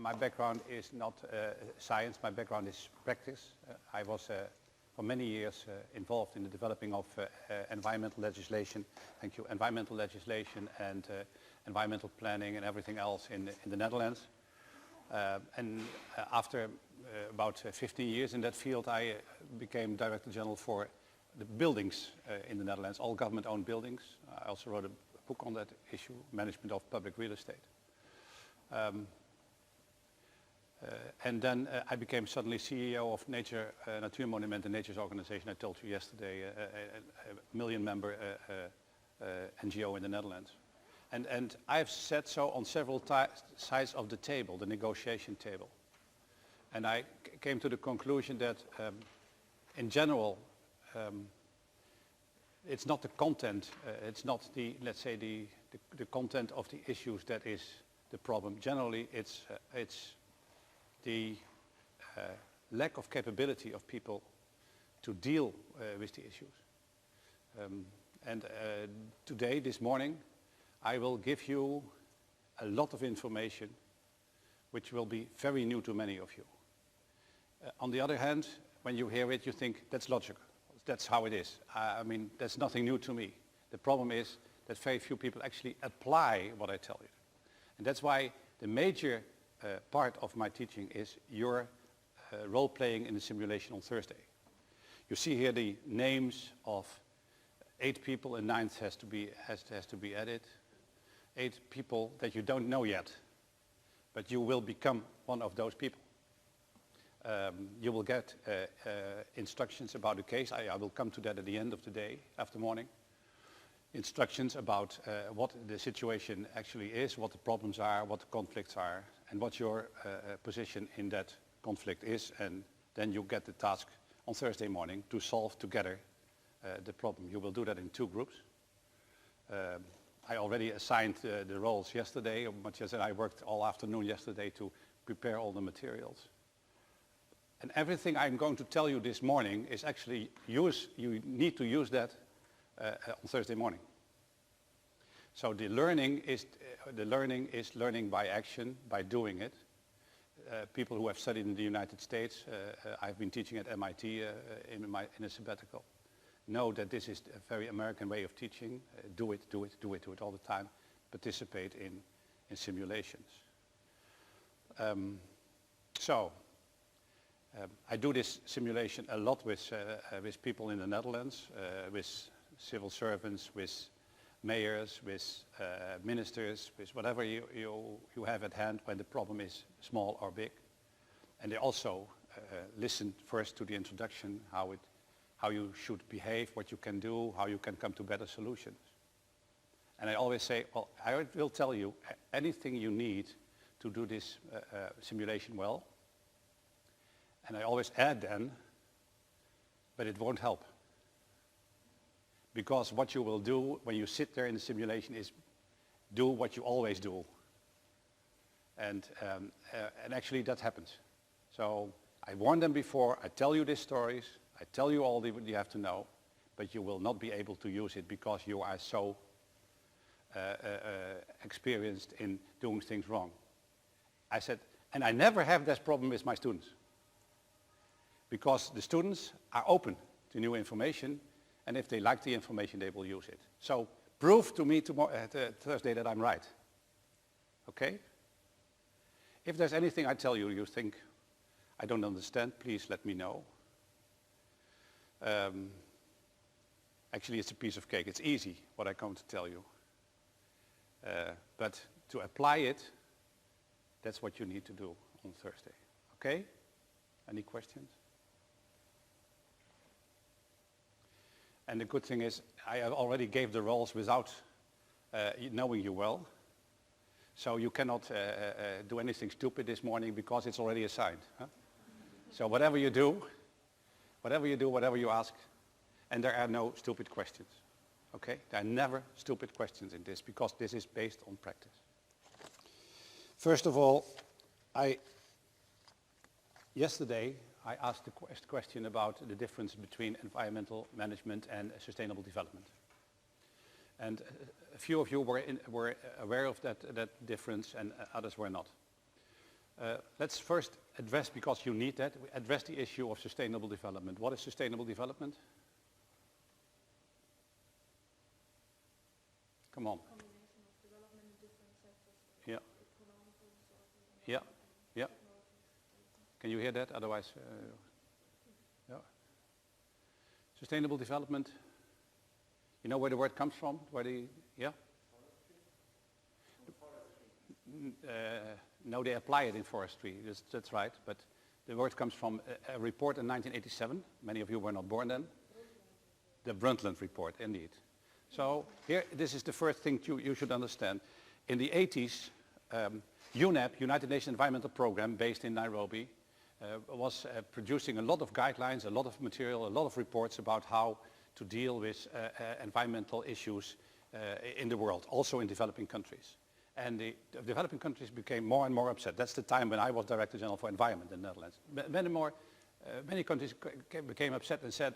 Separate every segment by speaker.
Speaker 1: my background is not science, my background is practice. I was for many years involved in the developing of environmental legislation, thank you, environmental legislation and environmental planning and everything else in the Netherlands. And after about 15 years in that field, I became Director General for the buildings in the Netherlands, all government-owned buildings. I also wrote a book on that issue, Management of Public Real Estate. And then I became suddenly CEO of Natuurmonument, the Nature's organization I told you yesterday, a million-member NGO in the Netherlands. And I've said so on several sides of the table, the negotiation table. And I came to the conclusion that in general, it's not the content, it's not the, let's say, the content of the issues that is the problem. Generally, it's the lack of capability of people to deal with the issues. And today, this morning, I will give you a lot of information which will be very new to many of you. On the other hand, when you hear it, you think that's logical. That's how it is. I mean, that's nothing new to me. The problem is that very few people actually apply what I tell you. And that's why the major part of my teaching is your role-playing in the simulation on Thursday. You see here the names of 8 people, and 9th has to be added. 8 people that you don't know yet, but you will become one of those people. You will get instructions about the case. I will come to that at the end of the day, after morning. Instructions about what the situation actually is, what the problems are, what the conflicts are, and what your position in that conflict is. And then you get the task on Thursday morning to solve together the problem. You will do that in 2 groups. I already assigned the roles yesterday. Matjaž and I worked all afternoon yesterday to prepare all the materials. And everything I'm going to tell you this morning is actually you need to use that on Thursday morning. So the learning is learning by action, by doing it. People who have studied in the United States, I've been teaching at MIT in a sabbatical, know that this is a very American way of teaching. Do it all the time. Participate in simulations. I do this simulation a lot with people in the Netherlands, with civil servants, with mayors, with ministers, with whatever you have at hand when the problem is small or big. And they also listen first to the introduction, how you should behave, what you can do, how you can come to better solutions. And I always say, well, I will tell you anything you need to do this simulation well. And I always add then, but it won't help. Because what you will do when you sit there in the simulation is do what you always do. And actually that happens. So I warned them before, I tell you these stories, I tell you all that you have to know, but you will not be able to use it because you are so experienced in doing things wrong. I said, and I never have this problem with my students. Because the students are open to new information, and if they like the information, they will use it. So prove to me tomorrow, Thursday that I'm right. Okay? If there's anything I tell you, you think I don't understand, please let me know. Actually, it's a piece of cake. It's easy what I come to tell you. But to apply it, that's what you need to do on Thursday. Okay? Any questions? And the good thing is, I already gave the roles without knowing you well. So you cannot do anything stupid this morning because it's already assigned. Huh? So whatever you do, whatever you ask, and there are no stupid questions. Okay? There are never stupid questions in this because this is based on practice. First of all, yesterday I asked the question about the difference between environmental management and sustainable development. And a few of you were aware of that difference and others were not. Let's first address, because you need that, address the issue of sustainable development. What is sustainable development? Come on.
Speaker 2: Combination of development in different sectors.
Speaker 1: Yeah.
Speaker 2: Economical, social,
Speaker 1: Yeah. Yeah. Can you hear that? Otherwise, yeah. Sustainable development. You know where the word comes from? Where the, yeah? No, they apply it in forestry. That's right. But the word comes from a report in 1987. Many of you were not born then. The Brundtland report, indeed. So here, this is the first thing you should understand. In the 80s, UNEP, United Nations Environmental Programme, based in Nairobi, was producing a lot of guidelines, a lot of material, a lot of reports about how to deal with environmental issues in the world, also in developing countries. And the developing countries became more and more upset. That's the time when I was Director General for Environment in the Netherlands. Many countries became upset and said,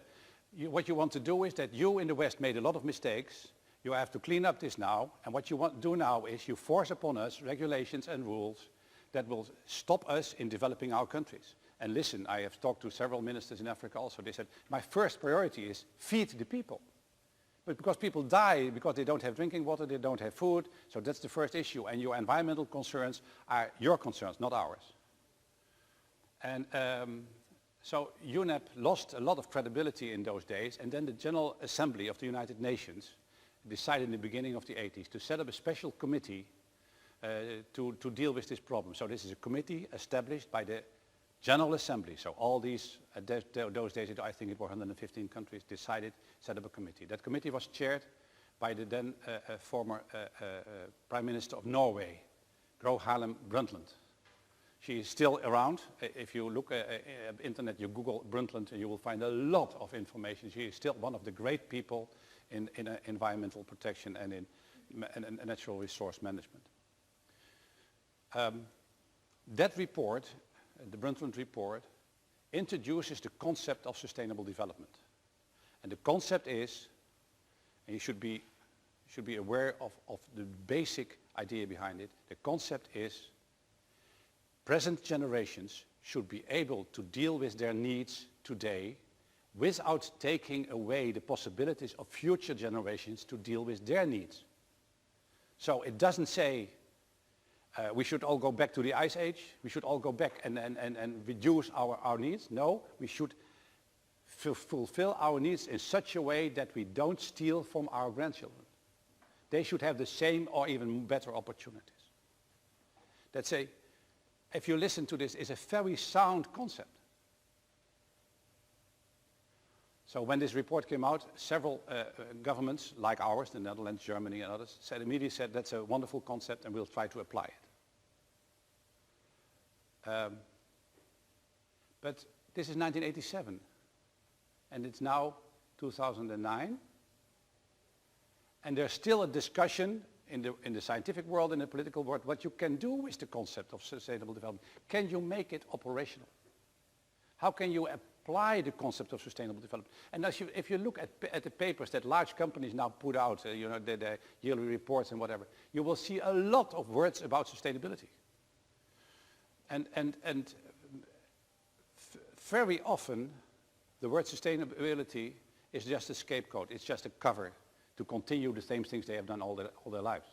Speaker 1: what you want to do is that you in the West made a lot of mistakes. You have to clean up this now. And what you want to do now is you force upon us regulations and rules that will stop us in developing our countries. And listen, I have talked to several ministers in Africa also. They said, my first priority is feed the people. But because people die, because they don't have drinking water, they don't have food, so that's the first issue. And your environmental concerns are your concerns, not ours. And so UNEP lost a lot of credibility in those days, and then the General Assembly of the United Nations decided in the beginning of the 80s to set up a special committee to deal with this problem. So this is a committee established by the General Assembly. So all these, those days, I think it were 115 countries, decided, set up a committee. That committee was chaired by the then former Prime Minister of Norway, Gro Harlem Brundtland. She is still around. If you look at internet, you Google Brundtland, and you will find a lot of information. She is still one of the great people in environmental protection and in natural resource management. That report, the Brundtland report, introduces the concept of sustainable development. And the concept is, and you should be aware of the basic idea behind it, the concept is present generations should be able to deal with their needs today without taking away the possibilities of future generations to deal with their needs. So it doesn't say we should all go back to the Ice Age, we should all go back and reduce our needs. No, we should fulfill our needs in such a way that we don't steal from our grandchildren. They should have the same or even better opportunities. That's if you listen to this, it's a very sound concept. So when this report came out, several governments like ours, the Netherlands, Germany and others, immediately said that's a wonderful concept and we'll try to apply it. But this is 1987 and it's now 2009 and there's still a discussion in the scientific world, in the political world, what you can do with the concept of sustainable development. Can you make it operational? How can you apply the concept of sustainable development? And if you look at the papers that large companies now put out, the yearly reports and whatever, you will see a lot of words about sustainability. And very often, the word sustainability is just a scapegoat. It's just a cover to continue the same things they have done all their lives.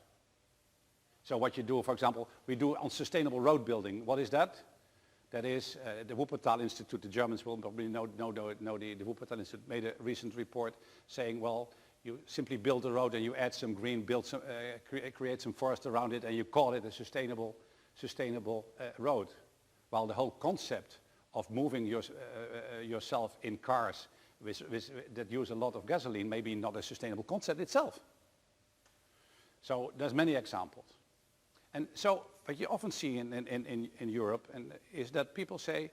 Speaker 1: So what you do, for example, we do on sustainable road building. What is that? That is the Wuppertal Institute. The Germans will probably know the Wuppertal Institute made a recent report saying, well, you simply build a road and you add some green, create some forest around it, and you call it a sustainable road. While the whole concept of moving yourself in cars that use a lot of gasoline maybe not a sustainable concept itself. So there's many examples. And so what you often see in Europe is that people say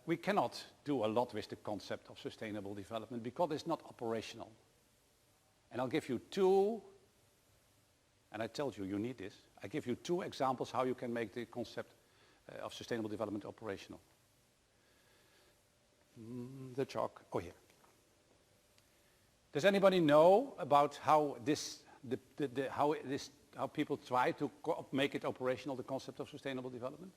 Speaker 1: we cannot do a lot with the concept of sustainable development because it's not operational. And I'll give you two, and I told you, you need this. I give you two examples how you can make the concept of sustainable development operational. The chalk, oh here. Does anybody know about how this how people try to make it operational, the concept of sustainable development?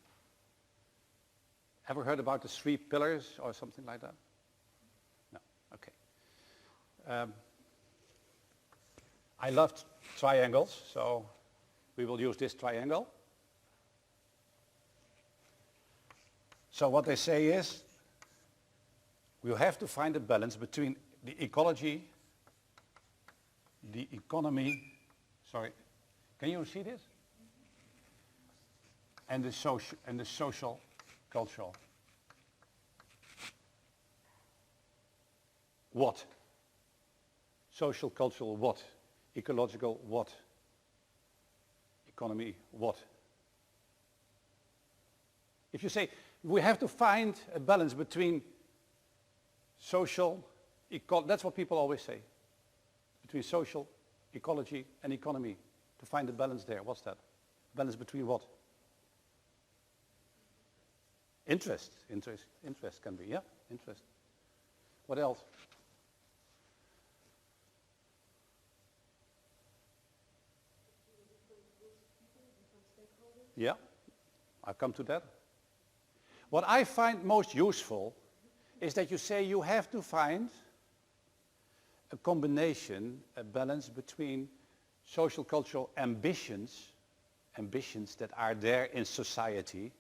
Speaker 1: Ever heard about the 3 pillars or something like that? No, okay. I love triangles, so we will use this triangle. So what they say is, we have to find a balance between the ecology, the economy, sorry, can you see this? And the social, cultural. What? Social, cultural, what? Ecological, what? Economy, what? If you say, we have to find a balance between social, that's what people always say. Between social, ecology, and economy. To find a balance there. What's that? Balance between what? Interest. Interest can be, yeah, interest. What else? Yeah, I'll come to that. What I find most useful is that you say you have to find a combination, a balance between social cultural ambitions that are there in society,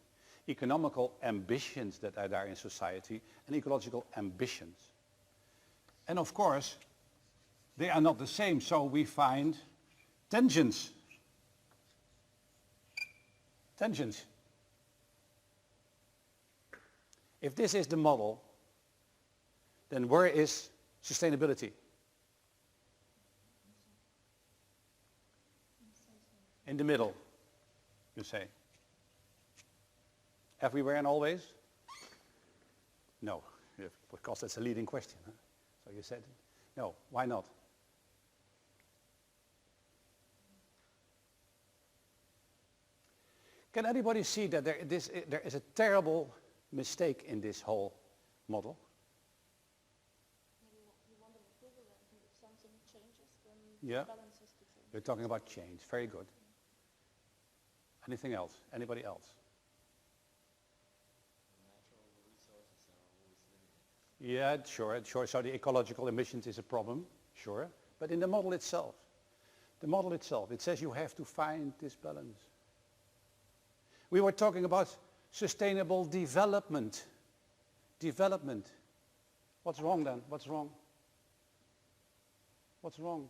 Speaker 1: economical ambitions that are there in society, and ecological ambitions. And of course, they are not the same, so we find tensions. Tensions. If this is the model, then where is sustainability? In the middle, you say. Everywhere and always? No, because that's a leading question. Huh? So you said, no, why not? Can anybody see that there is a terrible mistake in this whole model?
Speaker 2: Maybe you want an approval and if something changes, then
Speaker 1: Yeah.
Speaker 2: the balance has to change.
Speaker 1: We're talking about change. Very good. Anything else? Anybody else? Yeah, sure. So the ecological emissions is a problem, sure. But in the model itself, it says you have to find this balance. We were talking about sustainable development. Development. What's wrong then? What's wrong? What's wrong?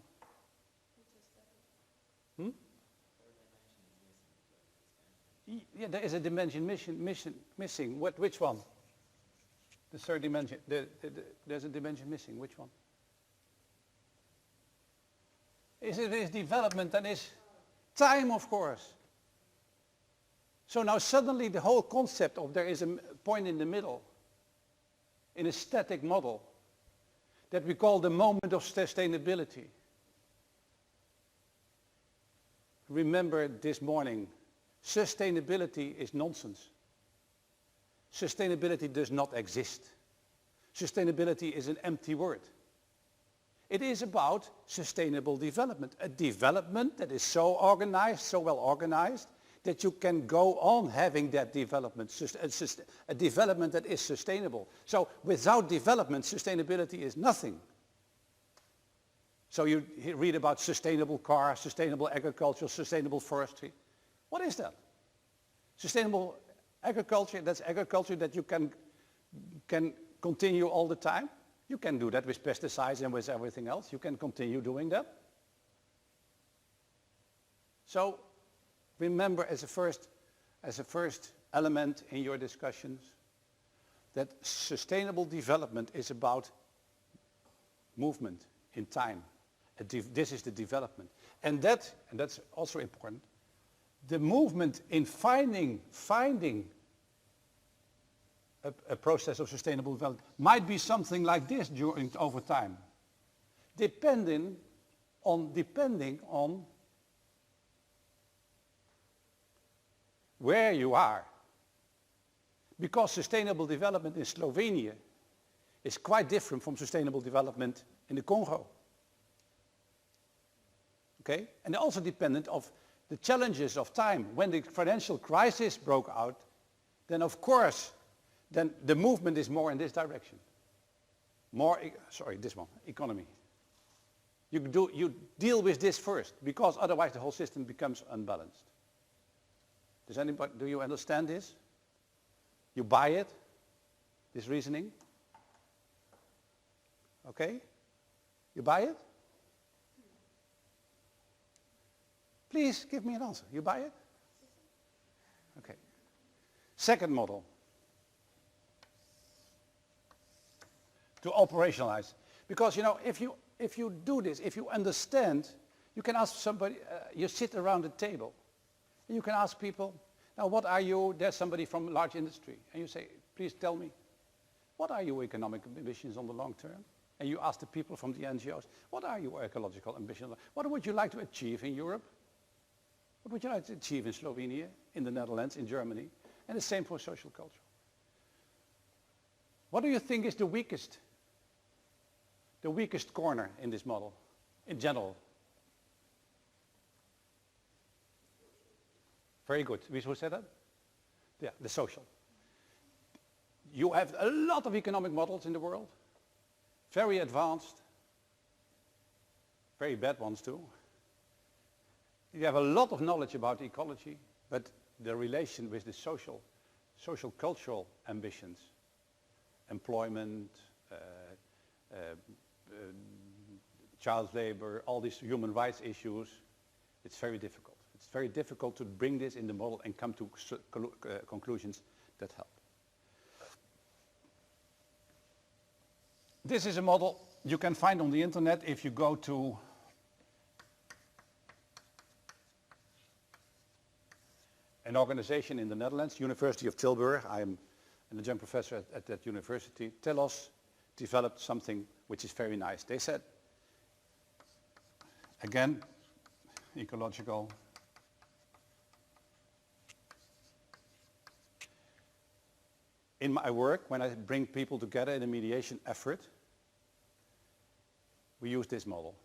Speaker 1: Hmm? Yeah, there is a dimension missing. Which one? The third dimension. There's a dimension missing. Which one? Is development and is time, of course. So now suddenly the whole concept of there is a point in the middle, in a static model, that we call the moment of sustainability. Remember this morning, sustainability is nonsense. Sustainability does not exist. Sustainability is an empty word. It is about sustainable development, a development that is so organized, so well organized, that you can go on having that development, a development that is sustainable. So without development, sustainability is nothing. So you read about sustainable cars, sustainable agriculture, sustainable forestry. What is that? Sustainable agriculture, that's agriculture that you can continue all the time. You can do that with pesticides and with everything else. You can continue doing that. So remember as a first element in your discussions that sustainable development is about movement in time. This is the development. And that's also important. The movement in finding a process of sustainable development might be something like this over time, depending on where you are. Because sustainable development in Slovenia is quite different from sustainable development in the Congo. Okay? And also dependent of the challenges of time, when the financial crisis broke out, then of course, then the movement is more in this direction. This one, economy. You deal with this first, because otherwise the whole system becomes unbalanced. Do you understand this? You buy it, this reasoning? Okay? You buy it? Please give me an answer. You buy it? Okay. Second model. To operationalize. Because, you know, if you do this, if you understand, you can ask somebody, you sit around a table, and you can ask people, now what are you, there's somebody from large industry, and you say, please tell me, what are your economic ambitions on the long term? And you ask the people from the NGOs, what are your ecological ambitions? What would you like to achieve in Europe? What would you like to achieve in Slovenia, in the Netherlands, in Germany? And the same for social culture. What do you think is the weakest corner in this model, in general? Very good. Who said that? Yeah, the social. You have a lot of economic models in the world, very advanced, very bad ones too. You have a lot of knowledge about ecology, but the relation with the social cultural ambitions, employment, child labor, all these human rights issues, it's very difficult. It's very difficult to bring this in the model and come to conclusions that help. This is a model you can find on the internet if you go to an organization in the Netherlands, University of Tilburg. I'm an adjunct professor at that university. Telos developed something which is very nice. They said, again, ecological. In my work, when I bring people together in a mediation effort, we use this model.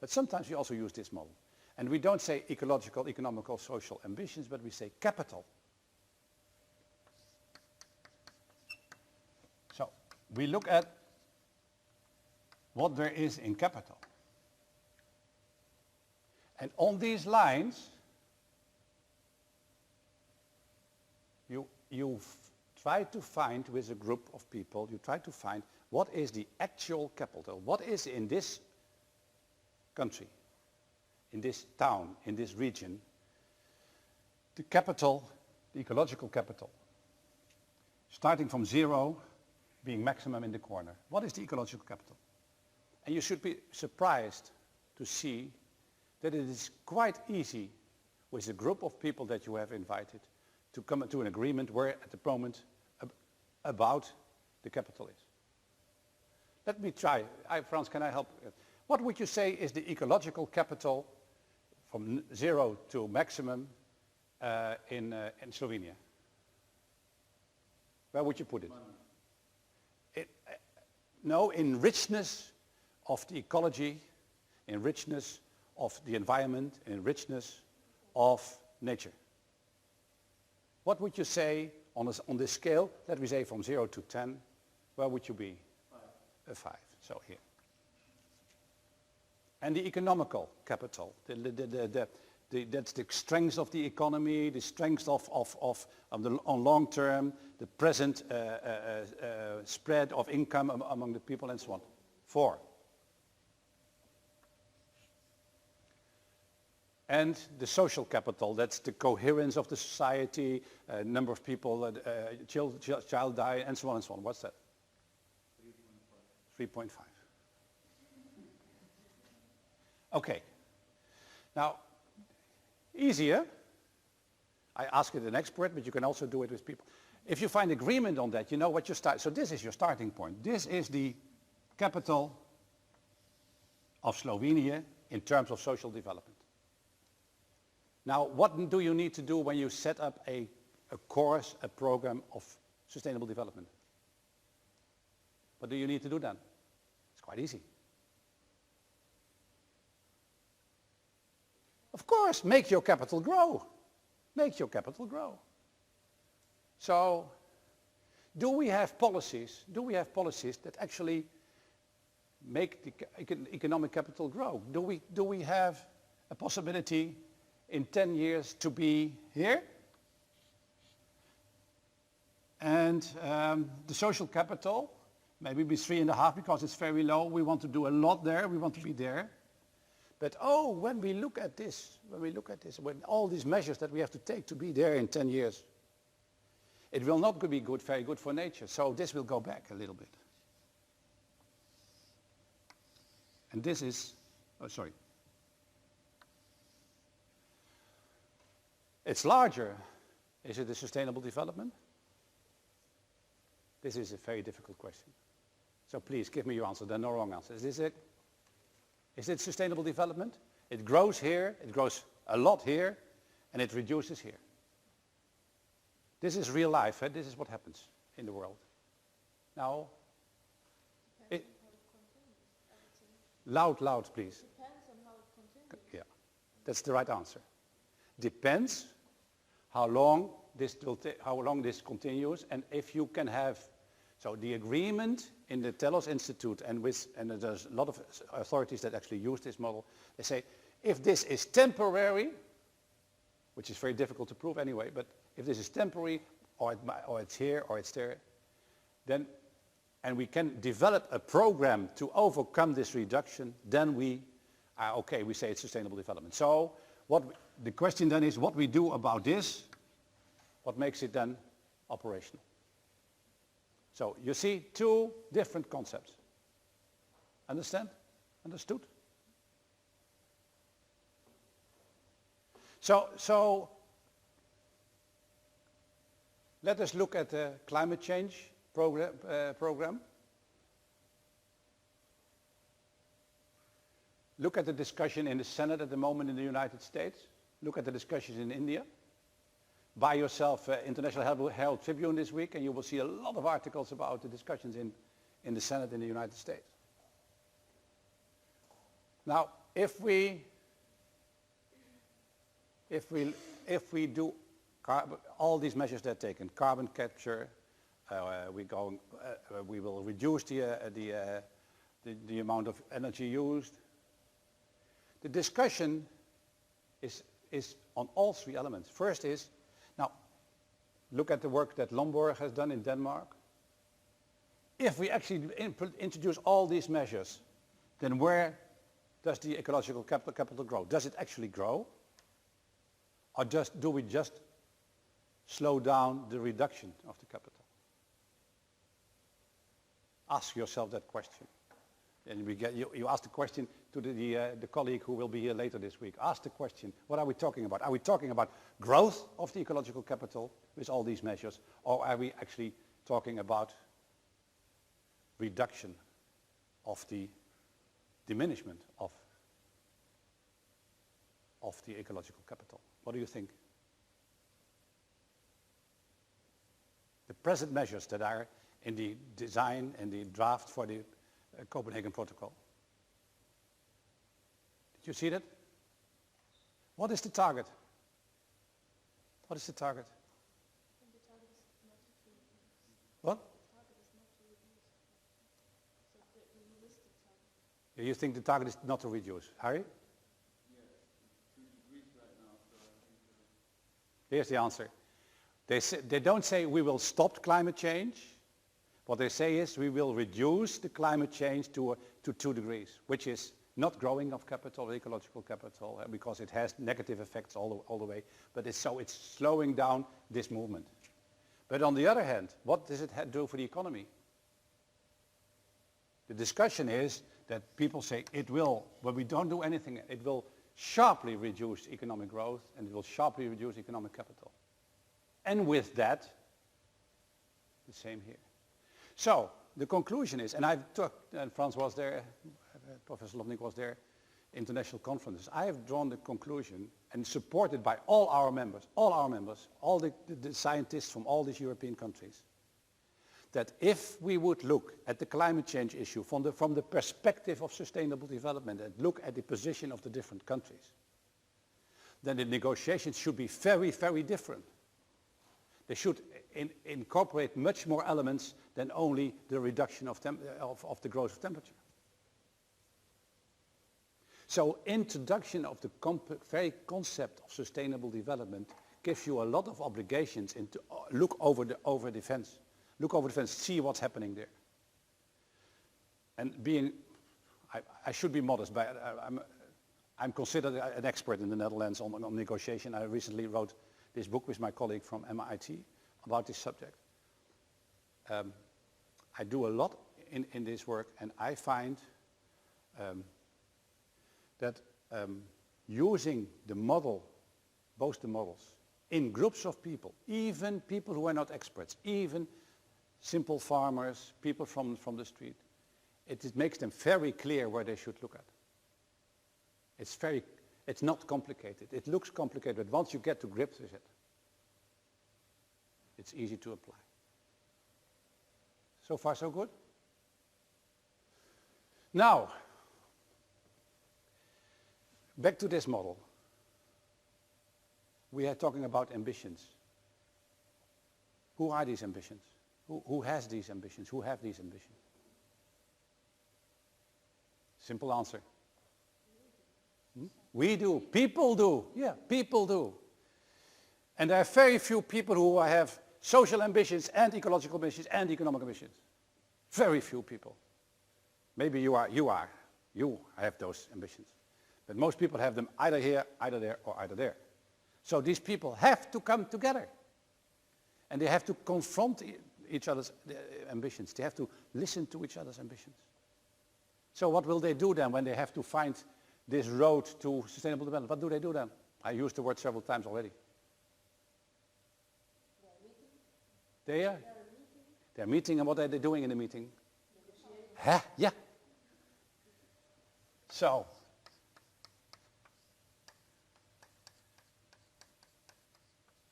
Speaker 1: But sometimes we also use this model. And we don't say ecological, economical, social ambitions, but we say capital. So we look at what there is in capital. And on these lines, you try to find with a group of people, you try to find what is the actual capital, what is in this country, in this town, in this region, the capital, the ecological capital, starting from zero, being maximum in the corner. What is the ecological capital? And you should be surprised to see that it is quite easy with a group of people that you have invited to come to an agreement where at the moment about the capital is. Let me try. Frans, can I help? What would you say is the ecological capital from zero to maximum in Slovenia? Where would you put it? No, in richness of the ecology, in richness of the environment, in richness of nature. What would you say on this scale, let me say from 0 to 10, where would you be? 5. A 5, so here. And the economical capital, that's the strength of the economy, the strength on long term, the present spread of income among the people and so on. 4. And the social capital, that's the coherence of the society, number of people, child die, and so on and so on. What's that? 3.5. Okay. Now, easier. I ask it an expert, but you can also do it with people. If you find agreement on that, you know what you start. So this is your starting point. This is the capital of Slovenia in terms of social development. Now, what do you need to do when you set up a course, a program of sustainable development? What do you need to do then? It's quite easy. Of course, make your capital grow. Make your capital grow. So, do we have policies that actually make the economic capital grow? Do we have a possibility in 10 years to be here? And the social capital, maybe be 3.5 because it's very low. We want to do a lot there. We want to be there. But when we look at this, when all these measures that we have to take to be there in 10 years, it will not be good, very good for nature. So this will go back a little bit. And this is, it's larger. Is it a sustainable development? This is a very difficult question. So please give me your answer. There are no wrong answers. Is it sustainable development? It grows here, it grows a lot here, and it reduces here. This is real life. This is what happens in the world. Now, loud, please.
Speaker 2: Depends on how it continues.
Speaker 1: Yeah, that's the right answer. Depends how long this continues, and if you can have. So the agreement in the Telos Institute, and there's a lot of authorities that actually use this model, they say if this is temporary, which is very difficult to prove anyway, but if this is temporary, or it's here, or it's there, then, and we can develop a program to overcome this reduction, then we say it's sustainable development. So the question then is what we do about this, what makes it then operational. So you see two different concepts. Understand? Understood? So let us look at the climate change program. Look at the discussion in the Senate at the moment in the United States. Look at the discussions in India. Buy yourself International Herald Tribune this week and you will see a lot of articles about the discussions in the Senate in the United States. Now, if we do all these measures that are taken, carbon capture, we will reduce the amount of energy used. The discussion is on all three elements. First is, now, look at the work that Lobnik has done in Denmark. If we actually introduce all these measures, then where does the ecological capital grow? Does it actually grow? Or do we just slow down the reduction of the capital? Ask yourself that question. And you ask the question to the colleague who will be here later this week. Ask the question, what are we talking about? Are we talking about growth of the ecological capital with all these measures? Or are we actually talking about reduction of the diminishment of the ecological capital? What do you think? The present measures that are in the design and the draft for the Copenhagen Protocol. Did you see that? What is the target? What is the target?
Speaker 2: And the target is not to reduce.
Speaker 1: What?
Speaker 2: The target is not to reduce. So the realistic target.
Speaker 1: You think the target is not to reduce. Harry?
Speaker 3: Yes, 2 degrees right now, so I think...
Speaker 1: Here's the answer. They don't say we will stop climate change. What they say is we will reduce the climate change to 2 degrees, which is not growing of capital, ecological capital, because it has negative effects all the way. But it's slowing down this movement. But on the other hand, what does it do for the economy? The discussion is that people say it will, when we don't do anything, it will sharply reduce economic growth and it will sharply reduce economic capital. And with that, the same here. So the conclusion is, and I've talked, and Frans was there, Professor Lobnik was there, international conferences. I have drawn the conclusion, and supported by all our members, all the scientists from all these European countries, that if we would look at the climate change issue from the perspective of sustainable development and look at the position of the different countries, then the negotiations should be very, very different. They should incorporate much more elements than only the reduction of the growth of temperature. So introduction of the very concept of sustainable development gives you a lot of obligations to look over the fence. Look over the fence, see what's happening there. And I should be modest, but I'm considered an expert in the Netherlands on negotiation. I recently wrote this book with my colleague from MIT about this subject. I do a lot in this work, and I find that using the model, both the models, in groups of people, even people who are not experts, even simple farmers, people from the street, it makes them very clear where they should look at. It's not complicated. It looks complicated, but once you get to grips with it, it's easy to apply. So far, so good? Now, back to this model. We are talking about ambitions. Who are these ambitions? Who has these ambitions? Who have these ambitions? Simple answer. We do. People do. Yeah, people do. And there are very few people who have social ambitions and ecological ambitions and economic ambitions. Very few people. Maybe you have those ambitions. But most people have them either here, either there, or either there. So these people have to come together. And they have to confront each other's ambitions. They have to listen to each other's ambitions. So what will they do then when they have to find this road to sustainable development? What do they do then? I used the word several times already. They're meeting, and what are they doing in the meeting? Huh? Yeah. So,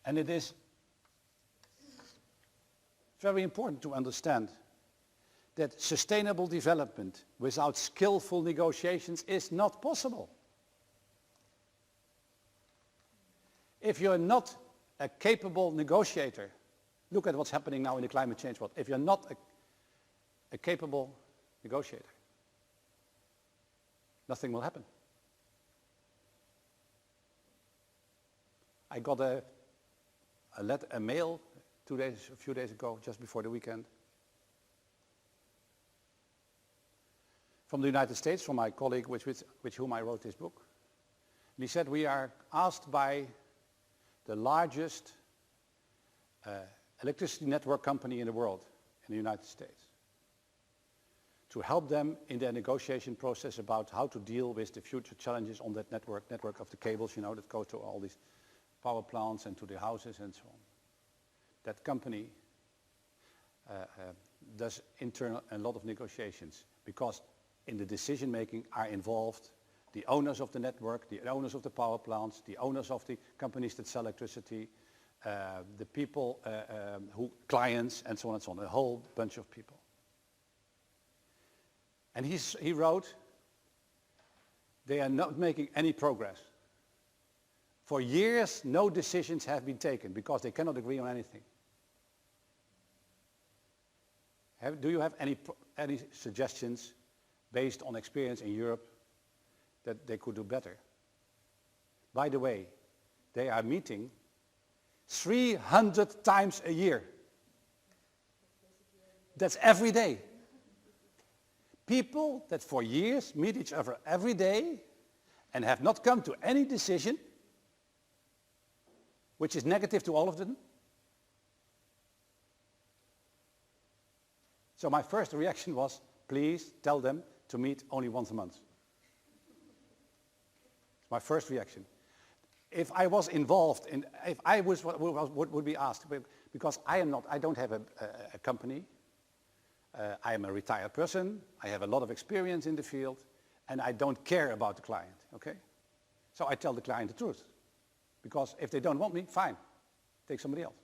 Speaker 1: and it is very important to understand that sustainable development without skillful negotiations is not possible. If you're not a capable negotiator, look at what's happening now in the climate change world. If you're not a capable negotiator, nothing will happen. I got a mail a few days ago, just before the weekend, from the United States, from my colleague with whom I wrote this book. And he said, we are asked by the largest electricity network company in the world, in the United States, to help them in their negotiation process about how to deal with the future challenges on that network of the cables, that go to all these power plants and to the houses and so on. That company does a lot of negotiations, because in the decision making are involved the owners of the network, the owners of the power plants, the owners of the companies that sell electricity, the people, clients, and so on and so on, a whole bunch of people. And he wrote, they are not making any progress. For years, no decisions have been taken because they cannot agree on anything. Do you have any suggestions based on experience in Europe that they could do better? By the way, they are meeting 300 times a year. That's every day. People that for years meet each other every day and have not come to any decision which is negative to all of them. So my first reaction was, please tell them to meet only once a month. My first reaction. If I was involved in, if I would be asked, because I don't have a company, I am a retired person, I have a lot of experience in the field, and I don't care about the client, okay? So I tell the client the truth. Because if they don't want me, fine, take somebody else.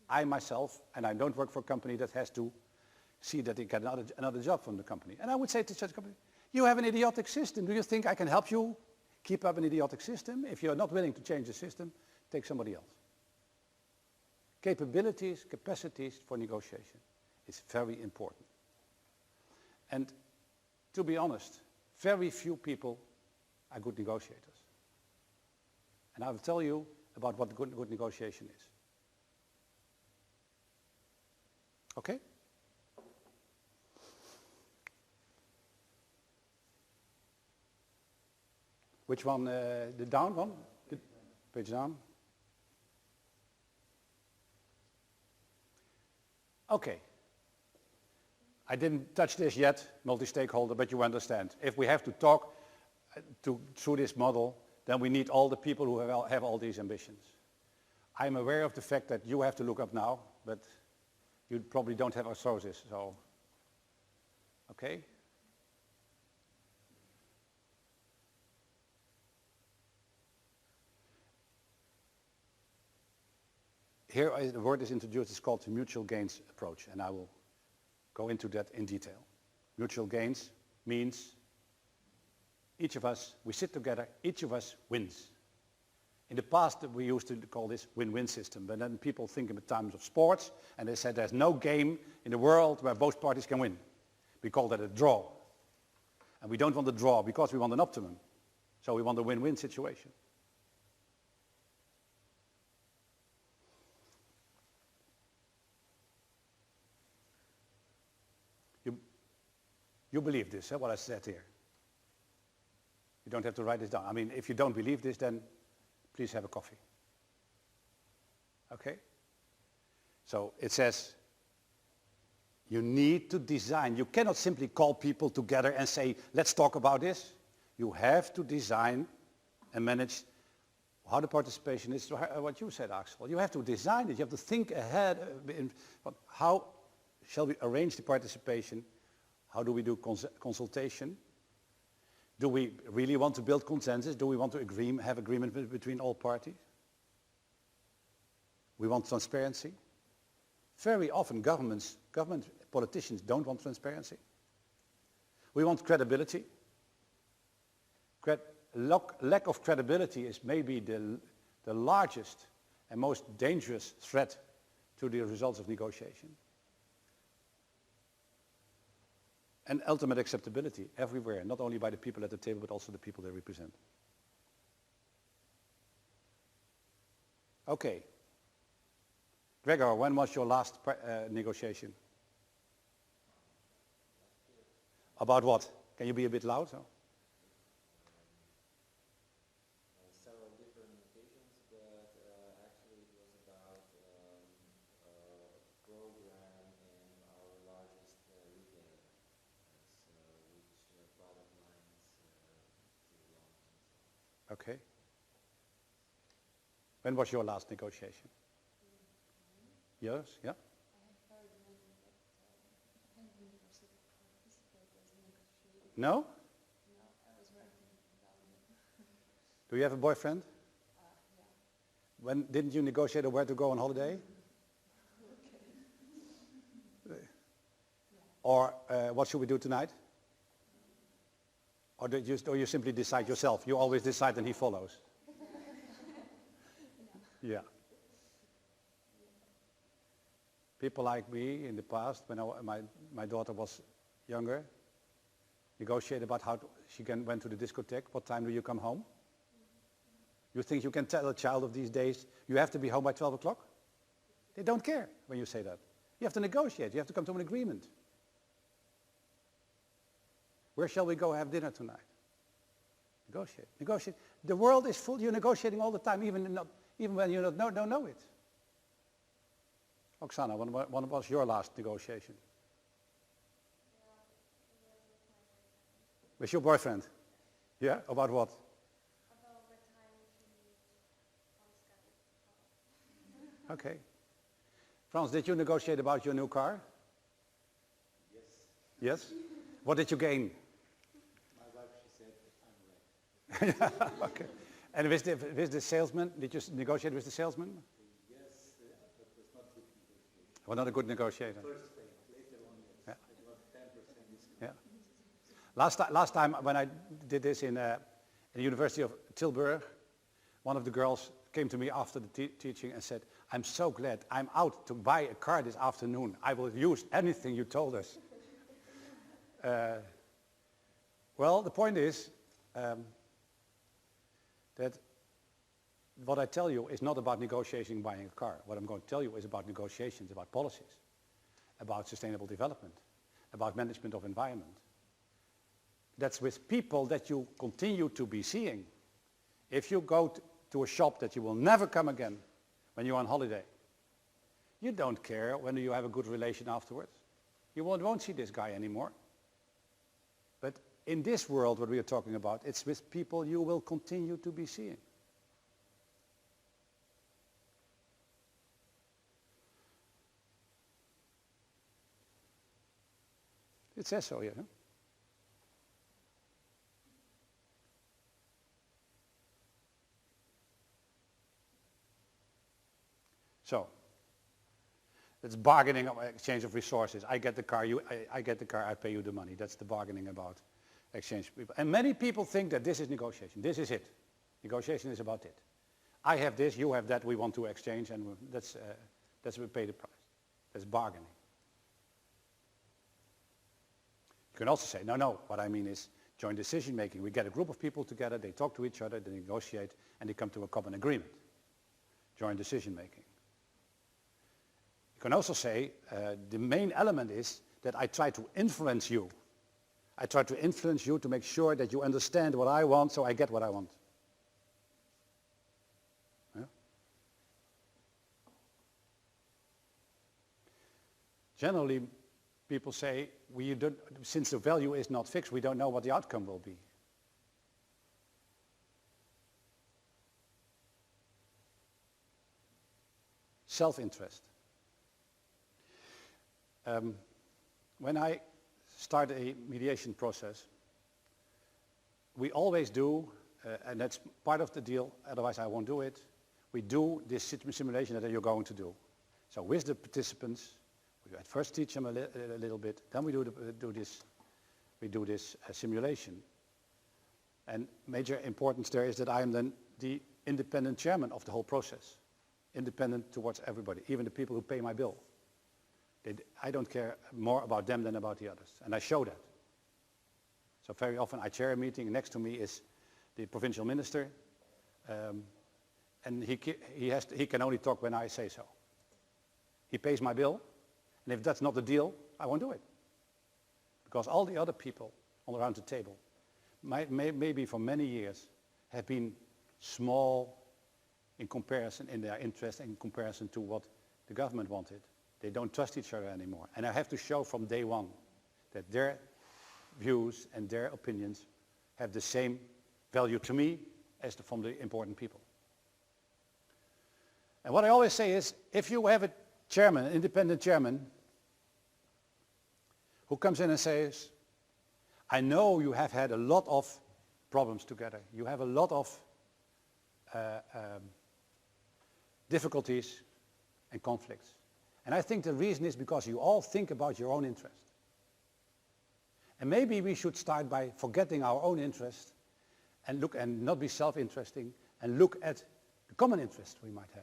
Speaker 1: I myself, and I don't work for a company that has to see that they get another job from the company. And I would say to such a company, you have an idiotic system. Do you think I can help you keep up an idiotic system. If you're not willing to change the system, take somebody else. Capabilities, capacities for negotiation is very important. And to be honest, very few people are good negotiators. And I will tell you about what good negotiation is. Okay? Which one? The down one? The page down. Okay. I didn't touch this yet, multi-stakeholder, but you understand. If we have to talk through this model, then we need all the people who have all these ambitions. I'm aware of the fact that you have to look up now, but you probably don't have arthrosis, so, okay? Here the word is introduced, it's called the mutual gains approach, and I will go into that in detail. Mutual gains means each of us, we sit together, each of us wins. In the past we used to call this win-win system, but then people think in terms of sports, and they said there's no game in the world where both parties can win. We call that a draw. And we don't want a draw because we want an optimum. So we want a win-win situation. You believe this, what I said here. You don't have to write this down. I mean, if you don't believe this, then please have a coffee. Okay? So it says, you need to design. You cannot simply call people together and say, let's talk about this. You have to design and manage how the participation is, what you said, Axel. You have to design it. You have to think ahead. How shall we arrange the participation? How do we do consultation? Do we really want to build consensus? Do we want to have agreement between all parties? We want transparency. Very often government politicians don't want transparency. We want credibility. Lack of credibility is maybe the largest and most dangerous threat to the results of negotiation. And ultimate acceptability everywhere, not only by the people at the table, but also the people they represent. Okay. Gregor, when was your last negotiation? About what? Can you be a bit loud?
Speaker 4: Several different occasions, but actually it was about a program in our largest retailer, which product lines to launch.
Speaker 1: Okay. When was your last negotiation? Yours? Yeah?
Speaker 2: I have heard many, but I haven't been participate as a negotiator.
Speaker 1: No?
Speaker 2: No, I was working in Belgium.
Speaker 1: Do you have a boyfriend?
Speaker 2: Yeah.
Speaker 1: When didn't you negotiate where to go on holiday?
Speaker 2: Okay.
Speaker 1: Or what should we do tonight? Or do you simply decide yourself? You always decide and he follows. Yeah. People like me in the past, when my daughter was younger, negotiated about how she went to the discotheque. What time do you come home? You think you can tell a child of these days, you have to be home by 12 o'clock? They don't care when you say that. You have to negotiate. You have to come to an agreement. Where shall we go have dinner tonight? Negotiate. Negotiate. The world is full. You're negotiating all the time, even when you don't know it. Oksana, when was your last negotiation? With your boyfriend? Yeah? About what?
Speaker 2: About the time we meet on Skype.
Speaker 1: Okay. Frans, did you negotiate about your new car?
Speaker 3: Yes.
Speaker 1: Yes? What did you gain?
Speaker 3: My wife, she said, I'm right.
Speaker 1: Okay. And with the salesman, did you negotiate with the salesman?
Speaker 3: Yes, but it was not good negotiation.
Speaker 1: Well, not a good negotiator.
Speaker 3: First thing, later on, yes.
Speaker 1: Yeah.
Speaker 3: It was 10% discount.
Speaker 1: Yeah. Last time when I did this in the University of Tilburg, one of the girls came to me after the teaching and said, I'm so glad I'm out to buy a car this afternoon. I will use anything you told us. Well, the point is that what I tell you is not about negotiating buying a car. What I'm going to tell you is about negotiations, about policies, about sustainable development, about management of environment. That's with people that you continue to be seeing. If you go to a shop that you will never come again when you're on holiday, you don't care whether you have a good relation afterwards. You won't see this guy anymore. But in this world, what we are talking about, it's with people you will continue to be seeing. It says so here. Huh? So, it's bargaining of exchange of resources. I get the car, I get the car, I pay you the money. That's the bargaining about exchange people. And many people think that this is negotiation. This is it. Negotiation is about it. I have this, you have that, we want to exchange, and that's we pay the price. That's bargaining. You can also say, no, what I mean is joint decision making. We get a group of people together, they talk to each other, they negotiate, and they come to a common agreement. Joint decision making. You can also say the main element is that I try to influence you. I try to influence you to make sure that you understand what I want, so I get what I want. Yeah? Generally, people say, since the value is not fixed, we don't know what the outcome will be. Self-interest. When I start a mediation process, we always do, and that's part of the deal, otherwise I won't do it, we do this simulation that you're going to do. So with the participants, we at first teach them a little bit, then we do this simulation. And major importance there is that I am then the independent chairman of the whole process. Independent towards everybody, even the people who pay my bill. I don't care more about them than about the others, and I show that. So very often I chair a meeting, next to me is the provincial minister, and he can only talk when I say so. He pays my bill, and if that's not the deal, I won't do it. Because all the other people all around the table, maybe for many years, have been small in comparison, in their interest, in comparison to what the government wanted. They don't trust each other anymore. And I have to show from day one that their views and their opinions have the same value to me as from the important people. And what I always say is, if you have a chairman, an independent chairman, who comes in and says, I know you have had a lot of problems together. You have a lot of difficulties and conflicts. And I think the reason is because you all think about your own interest. And maybe we should start by forgetting our own interest and look and not be self-interesting and look at the common interest we might have.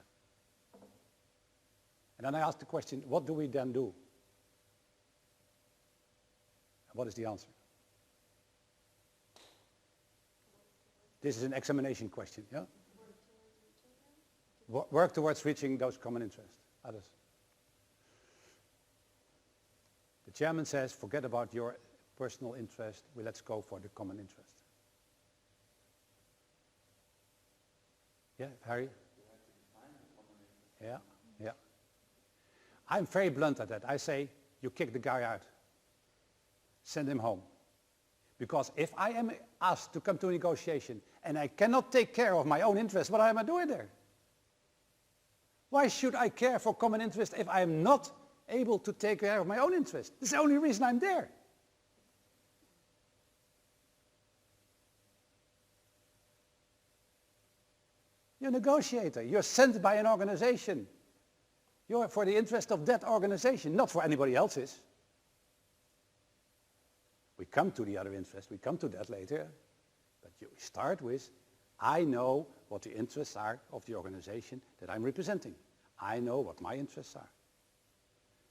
Speaker 1: And then I ask the question, what do we then do? And what is the answer? This is an examination question, yeah? Work towards reaching those common interests. Others. The chairman says, forget about your personal interest, let's go for the common interest. Yeah, Harry? Yeah, yeah. I'm very blunt at that. I say, you kick the guy out. Send him home. Because if I am asked to come to a negotiation and I cannot take care of my own interest, what am I doing there? Why should I care for common interest if I am not able to take care of my own interest? This is the only reason I'm there. You're a negotiator. You're sent by an organization. You're for the interest of that organization, not for anybody else's. We come to the other interest. We come to that later. But you start with, I know what the interests are of the organization that I'm representing. I know what my interests are.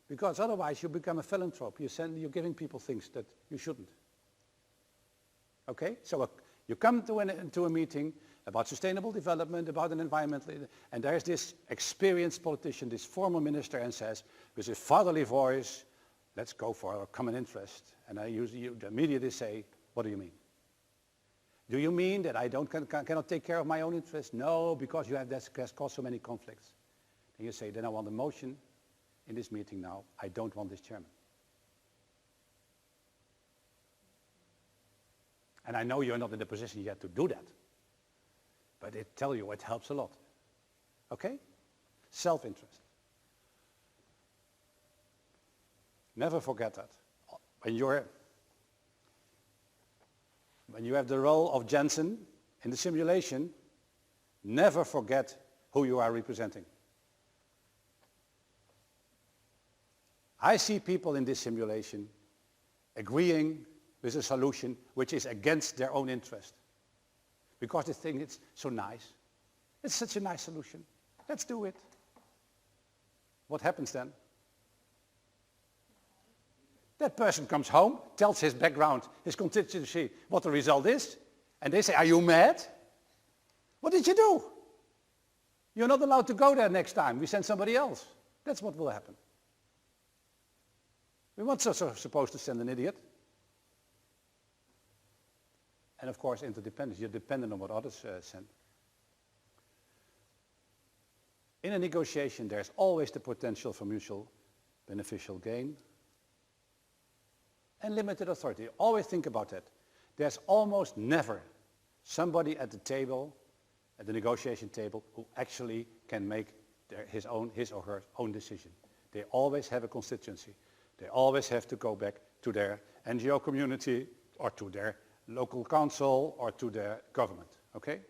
Speaker 1: Because otherwise you become a philanthrope. You're giving people things that you shouldn't. Okay? So you come to a meeting about sustainable development, about an environmental, and there's this experienced politician, this former minister, and says, with his fatherly voice, let's go for a common interest. And I immediately say, what do you mean? Do you mean that I cannot take care of my own interests? No, because that has caused so many conflicts. Then you say, then I want a motion in this meeting now. I don't want this chairman. And I know you're not in the position yet to do that. But I tell you, it helps a lot. Okay? Self-interest. Never forget that. When you have the role of Jensen in the simulation, never forget who you are representing. I see people in this simulation agreeing with a solution which is against their own interest. Because they think it's so nice. It's such a nice solution. Let's do it. What happens then? That person comes home, tells his background, his constituency, what the result is, and they say, are you mad? What did you do? You're not allowed to go there next time. We send somebody else. That's what will happen. We're not supposed to send an idiot. And of course, interdependence. You're dependent on what others send. In a negotiation, there's always the potential for mutual beneficial gain and limited authority. Always think about that. There's almost never somebody at the table, at the negotiation table, who actually can make his or her own decision. They always have a constituency. They always have to go back to their NGO community or to their local council or to their government, okay?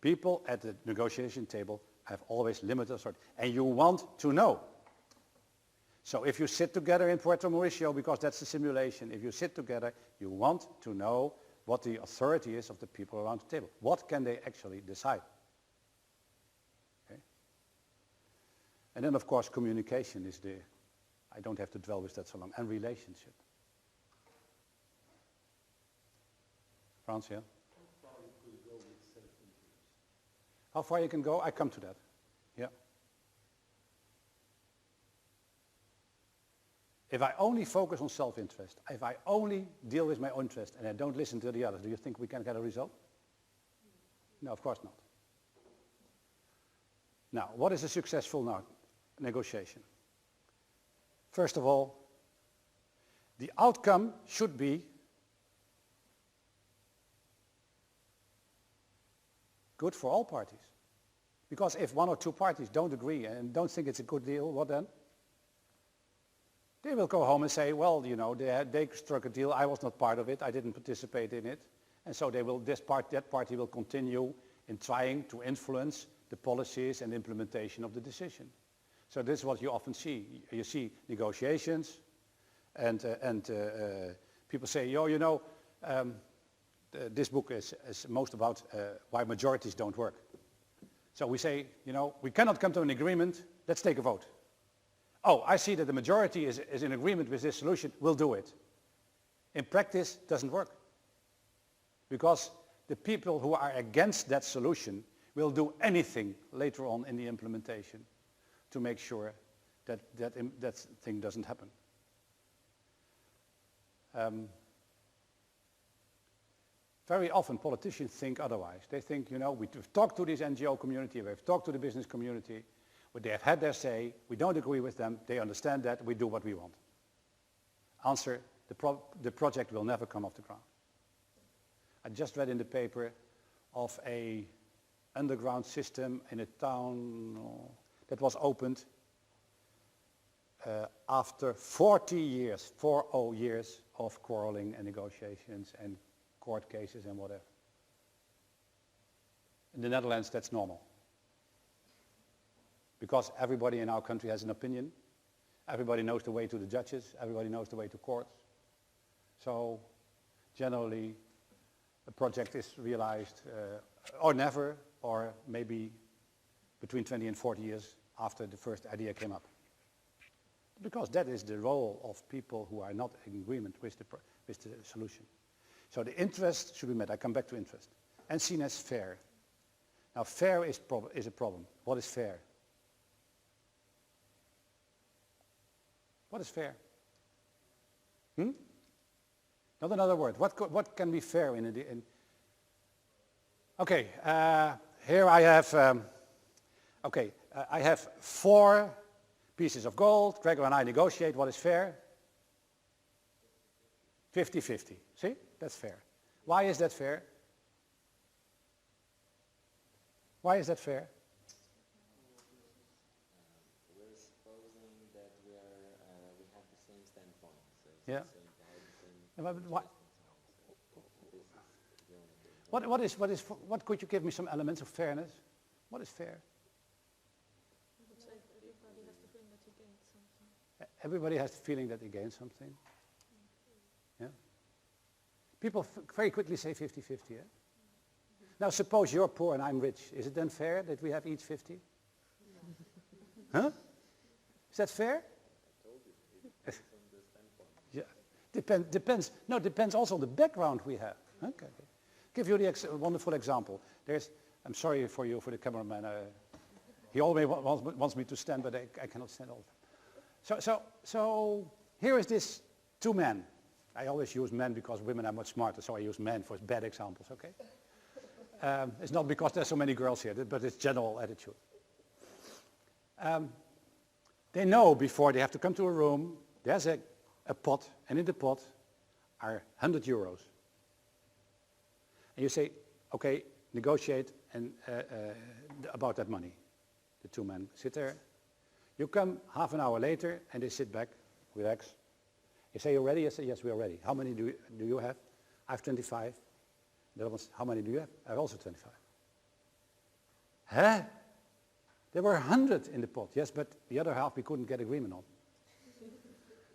Speaker 1: People at the negotiation table have always limited authority, and you want to know. So if you sit together in Puerto Mauricio, because that's the simulation, if you sit together, you want to know what the authority is of the people around the table. What can they actually decide? Okay? And then, of course, communication is I don't have to dwell with that so long, and relationship. Frans, yeah?
Speaker 3: How far you could go with self-interest?
Speaker 1: How far you can go? I come to that. Yeah. If I only focus on self-interest, if I only deal with my own interest and I don't listen to the others, do you think we can get a result? No, of course not. Now, what is a successful negotiation? First of all, the outcome should be good for all parties. Because if one or two parties don't agree and don't think it's a good deal, what then? They will go home and say, well, you know, they struck a deal, I was not part of it, I didn't participate in it. And so that party will continue in trying to influence the policies and implementation of the decision. So this is what you often see. You see negotiations and people say, this book is most about why majorities don't work. So we say, we cannot come to an agreement, let's take a vote. Oh, I see that the majority is in agreement with this solution, we'll do it. In practice, it doesn't work. Because the people who are against that solution will do anything later on in the implementation to make sure that thing doesn't happen. Very often politicians think otherwise. They think, we've talked to this NGO community, we've talked to the business community, but they have had their say, we don't agree with them, they understand that, we do what we want. Answer, the project will never come off the ground. I just read in the paper of a underground system in a town that was opened after 40 years of quarreling and negotiations and court cases and whatever. In the Netherlands, that's normal. Because everybody in our country has an opinion. Everybody knows the way to the judges. Everybody knows the way to courts. So generally, a project is realized, or never, or maybe between 20 and 40 years after the first idea came up. Because that is the role of people who are not in agreement with the solution. So the interest should be met. I come back to interest. And seen as fair. Now fair is a problem. What is fair? What is fair? Not another word. What can be fair in okay, here I have, I have 4 pieces of gold. Gregor and I negotiate what is fair. 50-50. See? That's fair. Why is that fair? Why is that fair?
Speaker 4: We're supposing that we have the same standpoint. So it's
Speaker 1: Yeah.
Speaker 4: the same value, same
Speaker 1: What, what could you give me some elements of fairness? What is fair?
Speaker 2: I would say everybody has the feeling that he gained something.
Speaker 1: Everybody has the feeling that they gain something. Yeah. People very quickly say 50-50. Yeah? Now suppose you're poor and I'm rich. Is it then fair that we have each 50? Huh? Is that fair? Yeah. Depends. No, depends also on the background we have. Okay. Give you the wonderful example. I'm sorry for the cameraman. He always wants me to stand, but I cannot stand all the time. So here is this 2 men. I always use men because women are much smarter, so I use men for bad examples, okay? It's not because there's so many girls here, but it's general attitude. They know before they have to come to a room, there's a pot, and in the pot are 100 euros. And you say, okay, negotiate about that money. The 2 men sit there. You come half an hour later, and they sit back, relax. You say, you're ready? I say, yes, we are ready. How many do you have? I have 25. The other one says, how many do you have? I have also 25. Huh? There were 100 in the pot, yes, but the other half we couldn't get agreement on.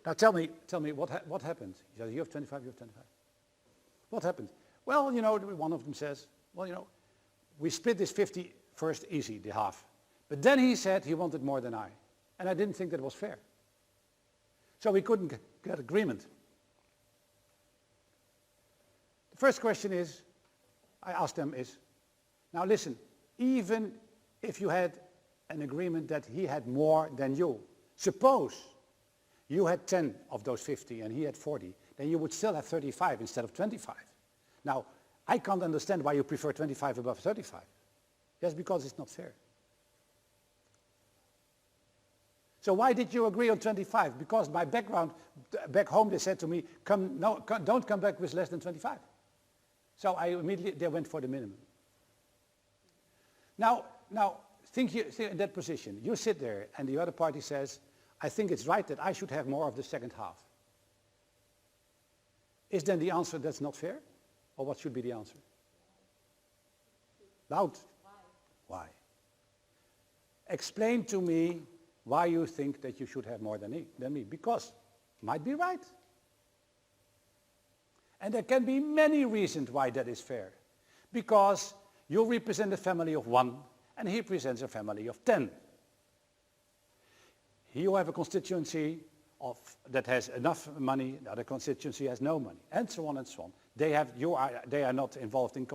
Speaker 1: Now tell me what happened? He says, you have 25, you have 25. What happened? Well, one of them says, well, we split this 50 first easy, the half. But then he said he wanted more than I. And I didn't think that was fair. So we couldn't get agreement. The first question I asked them is, now listen, even if you had an agreement that he had more than you, suppose you had 10 of those 50 and he had 40, then you would still have 35 instead of 25. Now, I can't understand why you prefer 25 above 35. Yes, because it's not fair. So why did you agree on 25? Because my background, back home they said to me, don't come back with less than 25. So they went for the minimum. Now think in that position. You sit there and the other party says, I think it's right that I should have more of the second half. Is then the answer that's not fair? Or what should be the answer? Loud. Why? Explain to me why you think that you should have more than me. Because might be right. And there can be many reasons why that is fair. Because you represent a family of 1 and he represents a family of 10. You have a constituency that has enough money, the other constituency has no money, and so on and so on. You are not involved in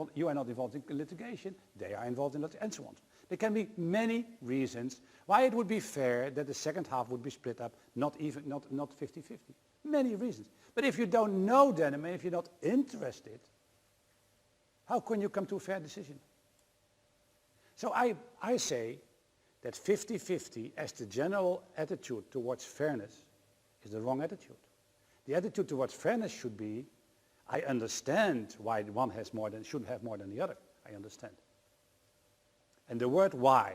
Speaker 1: litigation, they are involved in litigation, and so on. There can be many reasons why it would be fair that the second half would be split up, not 50-50. Many reasons. But if you don't know them, and if you're not interested, how can you come to a fair decision? So I say that 50-50 as the general attitude towards fairness is the wrong attitude. The attitude towards fairness should be, I understand why one has more than should have more than the other. I understand. And the word why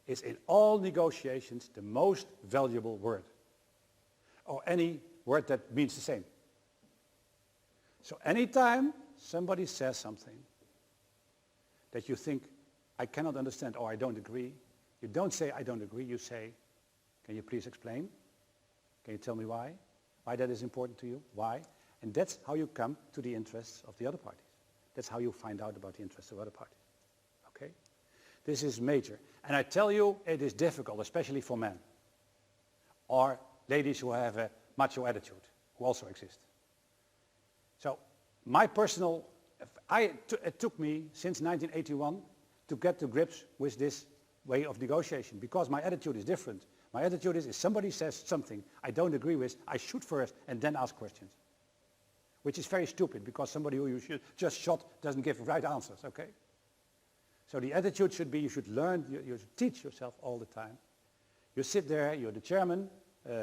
Speaker 1: is in all negotiations the most valuable word. Or any word that means the same. So anytime somebody says something that you think, I cannot understand or I don't agree, you don't say I don't agree, you say, can you please explain? Can you tell me why? Why that is important to you? Why? And that's how you come to the interests of the other parties. That's how you find out about the interests of other parties. Okay? This is major. And I tell you, it is difficult, especially for men. Or ladies who have a macho attitude, who also exist. So my personal, it took me since 1981 to get to grips with this way of negotiation, because my attitude is different. My attitude is, if somebody says something I don't agree with, I shoot first and then ask questions. Which is very stupid, because somebody who you just shot doesn't give right answers, okay? So the attitude should be, you should learn, you should teach yourself all the time. You sit there, you're the chairman,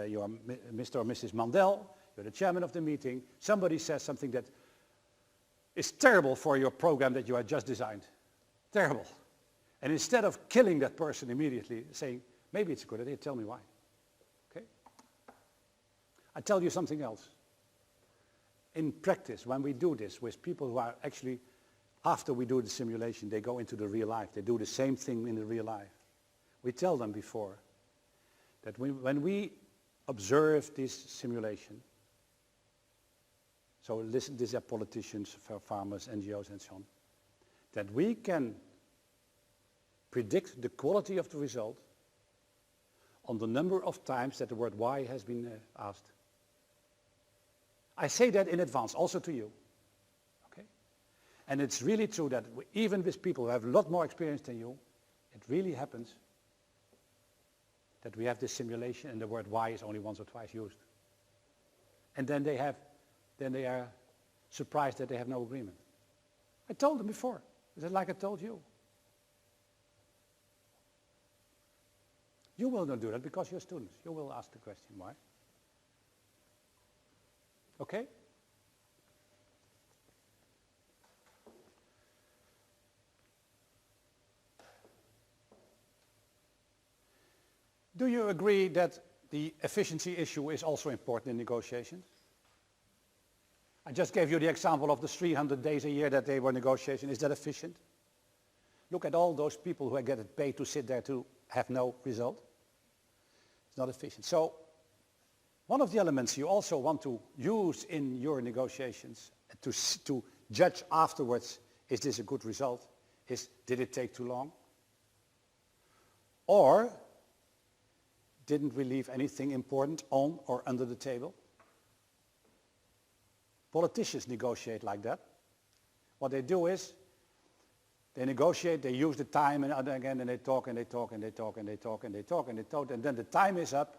Speaker 1: you're Mr. or Mrs. Mandel, you're the chairman of the meeting, somebody says something that is terrible for your program that you had just designed. Terrible. And instead of killing that person immediately, saying, maybe it's a good idea, tell me why. Okay? I tell you something else. In practice, when we do this with people who are actually, after we do the simulation, they go into the real life. They do the same thing in the real life. We tell them before that when we observe this simulation, so listen, these are politicians, farmers, NGOs and so on, that we can predict the quality of the result on the number of times that the word why has been asked. I say that in advance, also to you. Okay? And it's really true that even with people who have a lot more experience than you, it really happens that we have this simulation and the word why is only once or twice used. And then they are surprised that they have no agreement. I told them before, is it like I told you? You will not do that because you're students. You will ask the question why. Okay? Do you agree that the efficiency issue is also important in negotiations? I just gave you the example of the 300 days a year that they were negotiating. Is that efficient? Look at all those people who get paid to sit there to have no result. It's not efficient. So one of the elements you also want to use in your negotiations to judge afterwards, is this a good result? Did it take too long? Or didn't we leave anything important on or under the table? Politicians negotiate like that. What they do is, they negotiate, they use the time and again, and they talk and they talk and they talk and they talk and they talk and they talk, and then the time is up,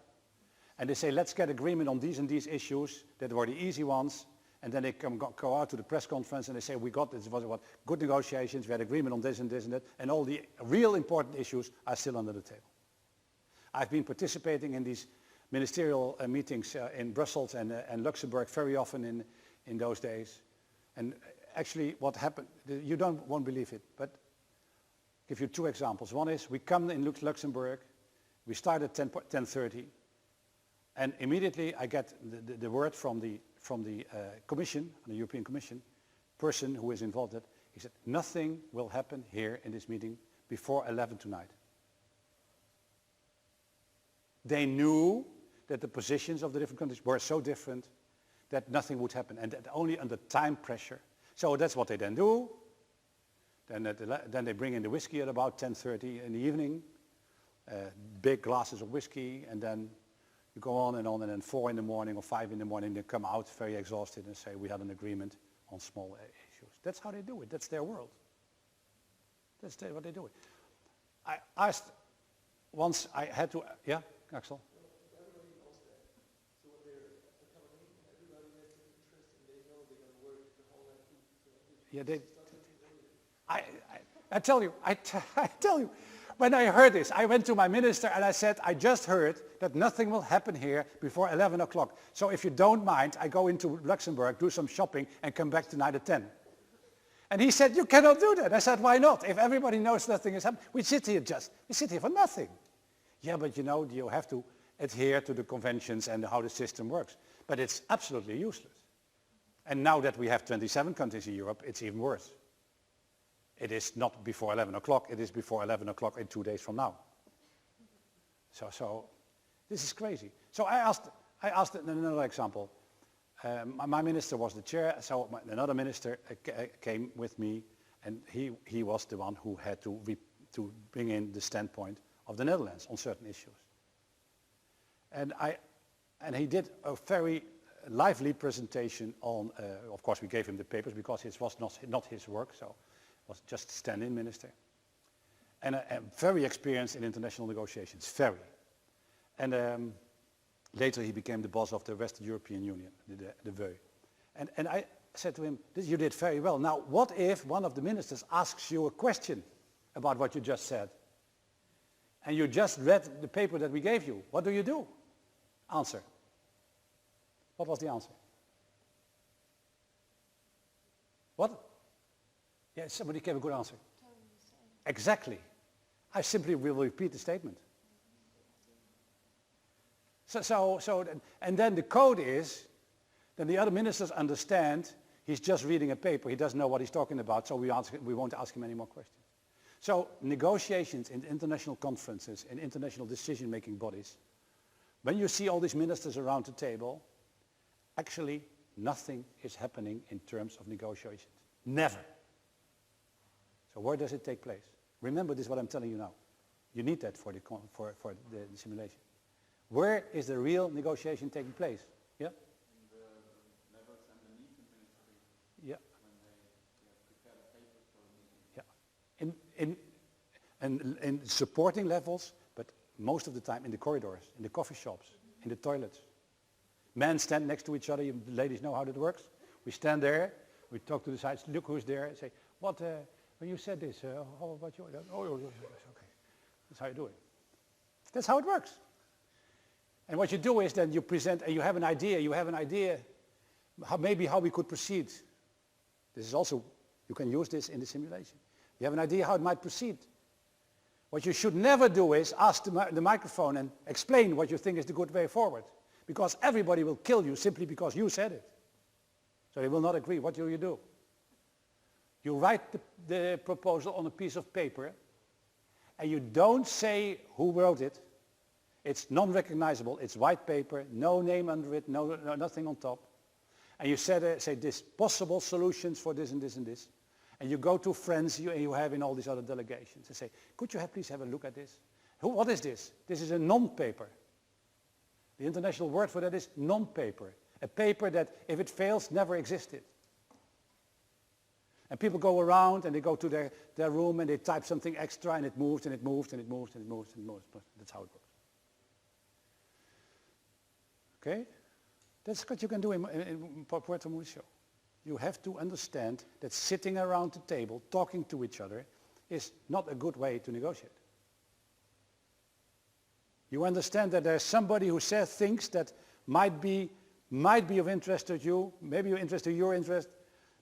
Speaker 1: and they say, let's get agreement on these and these issues that were the easy ones, and then they go out to the press conference and they say, we got this, was good negotiations, we had agreement on this and this and that, and all the real important issues are still under the table. I've been participating in these ministerial meetings in Brussels and Luxembourg very often in those days. And actually what happened, you won't believe it, but I'll give you two examples. One is, we come in Luxembourg, we start at 10:30, and immediately I get the word from the Commission, the European Commission, person who is involved. He said, nothing will happen here in this meeting before 11 tonight. They knew that the positions of the different countries were so different that nothing would happen, and that only under time pressure. So that's what they then do. Then they bring in the whiskey at about 10:30 in the evening, big glasses of whiskey, and then you go on, and then 4 in the morning or 5 in the morning, they come out very exhausted and say, we had an agreement on small issues. That's how they do it. That's their world. That's what they do. I asked, once I had to, yeah, Axel?
Speaker 3: Everybody knows that. So when they're coming in, everybody has an interest and they know they're going to work the whole night too. So
Speaker 1: Yeah, I tell you, when I heard this, I went to my minister and I said, I just heard that nothing will happen here before 11 o'clock. So if you don't mind, I go into Luxembourg, do some shopping, and come back tonight at 10. And he said, you cannot do that. I said, why not? If everybody knows nothing is happening, we sit here for nothing. Yeah, but you have to adhere to the conventions and how the system works. But it's absolutely useless. And now that we have 27 countries in Europe, it's even worse. It is not before 11 o'clock, it is before 11 o'clock in 2 days from now. So this is crazy. So I asked another example. My minister was the chair, so another minister came with me, and he was the one who had to bring in the standpoint of the Netherlands on certain issues. And he did a very lively presentation on, of course we gave him the papers because it was not his work, so it was just stand-in minister. And very experienced in international negotiations, very. And later he became the boss of the Western European Union, the VEU. And I said to him, you did very well. Now, what if one of the ministers asks you a question about what you just said? And you just read the paper that we gave you. What do? Answer. What was the answer? What? Yeah, somebody gave a good answer. Exactly. I simply will repeat the statement. And then the code is, then the other ministers understand he's just reading a paper, he doesn't know what he's talking about, so we won't ask him any more questions. So negotiations in international conferences, in international decision-making bodies, when you see all these ministers around the table, actually nothing is happening in terms of negotiations. Never. So where does it take place? Remember this, what I'm telling you now. You need that for the simulation. Where is the real negotiation taking place? Yeah?
Speaker 5: In the levels underneath the ministry.
Speaker 1: Yeah.
Speaker 5: When they prepare the papers for the meeting.
Speaker 1: Yeah. In supporting levels, but most of the time in the corridors, in the coffee shops, in the toilets. Men stand next to each other, you ladies know how that works. We stand there, we talk to the sides, look who's there, and say, what, when you said this, how about you? Oh, okay. That's how you do it. That's how it works. And what you do is then you present, and you have an idea, maybe how we could proceed. This is also, you can use this in the simulation. You have an idea how it might proceed. What you should never do is ask the microphone and explain what you think is the good way forward. Because everybody will kill you simply because you said it. So they will not agree. What do? You write the proposal on a piece of paper, and you don't say who wrote it. It's non-recognizable, it's white paper, no name under it, nothing on top. And you say this, possible solutions for this and this and this. And you go to friends you have in all these other delegations and say, could you please have a look at this? What is this? This is a non-paper. The international word for that is non-paper. A paper that, if it fails, never existed. And people go around and they go to their room and they type something extra and it moves and it moves and it moves and it moves and it moves. That's how it works. Okay? That's what you can do in Puerto Mucho. You have to understand that sitting around the table, talking to each other, is not a good way to negotiate. You understand that there's somebody who says things that might be of interest to you, maybe of interest to your interest,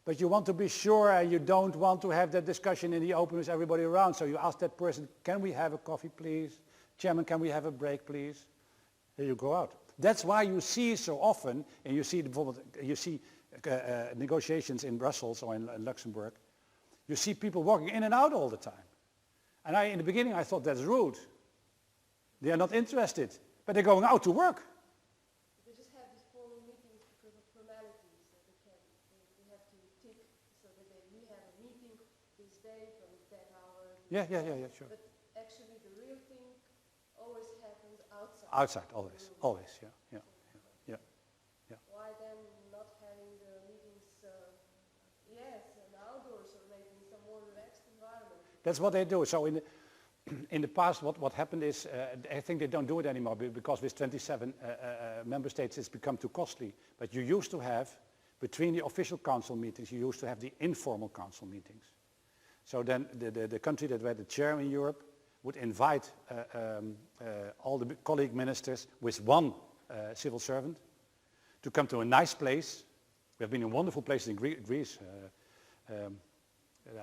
Speaker 1: but you want to be sure and you don't want to have that discussion in the open with everybody around. So you ask that person, can we have a coffee, please? Chairman, can we have a break, please? Then you go out. That's why you see so often, and you see negotiations in Brussels or in Luxembourg, you see people walking in and out all the time. And in the beginning I thought that's rude. They are not interested, but they're going out to work.
Speaker 2: They just have these formal meetings because of formalities that they have to tick so that we have a meeting this day from that hour.
Speaker 1: Yeah, sure.
Speaker 2: But actually the real thing always happens outside.
Speaker 1: Outside, always, yeah.
Speaker 2: Why then not having the meetings, outdoors or maybe in some more relaxed environment?
Speaker 1: That's what they do. So in the past, what happened is, I think they don't do it anymore because with 27 member states it's become too costly. But you used to have, between the official council meetings, you used to have the informal council meetings. So then the country that were the chair in Europe would invite all the colleague ministers with one civil servant to come to a nice place. We have been in wonderful places in Greece.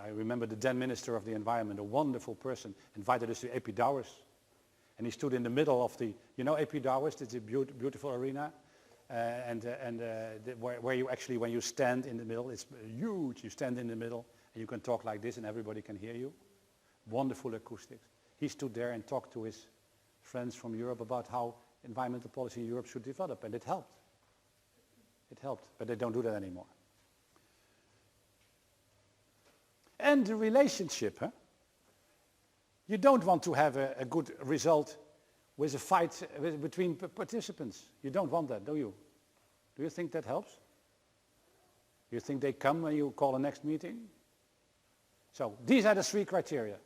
Speaker 1: I remember the then Minister of the Environment, a wonderful person, invited us to Epidaurus. And he stood in the middle of the, Epidaurus, it's a beautiful arena. Where you actually, when you stand in the middle, it's huge. You stand in the middle and you can talk like this and everybody can hear you. Wonderful acoustics. He stood there and talked to his friends from Europe about how environmental policy in Europe should develop, and it helped. It helped, but they don't do that anymore. And the relationship, huh? You don't want to have a good result with a fight between participants. You don't want that, do you? Do you think that helps? Do you think they come when you call a next meeting? So these are the 3 criteria.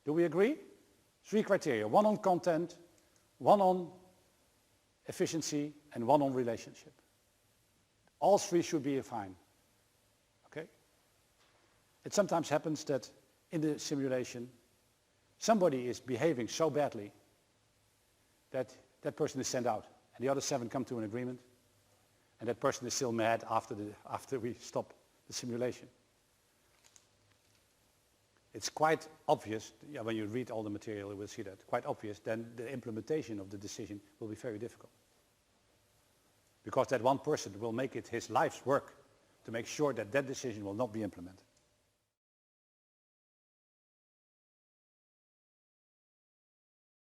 Speaker 1: Do we agree? 3 criteria, 1 on content, 1 on efficiency, and 1 on relationship. All 3 should be fine. Okay? It sometimes happens that in the simulation, somebody is behaving so badly that that person is sent out, and the other 7 come to an agreement, and that person is still mad after we stop the simulation. It's quite obvious, when you read all the material you will see that, quite obvious, then the implementation of the decision will be very difficult. Because that one person will make it his life's work to make sure that that decision will not be implemented.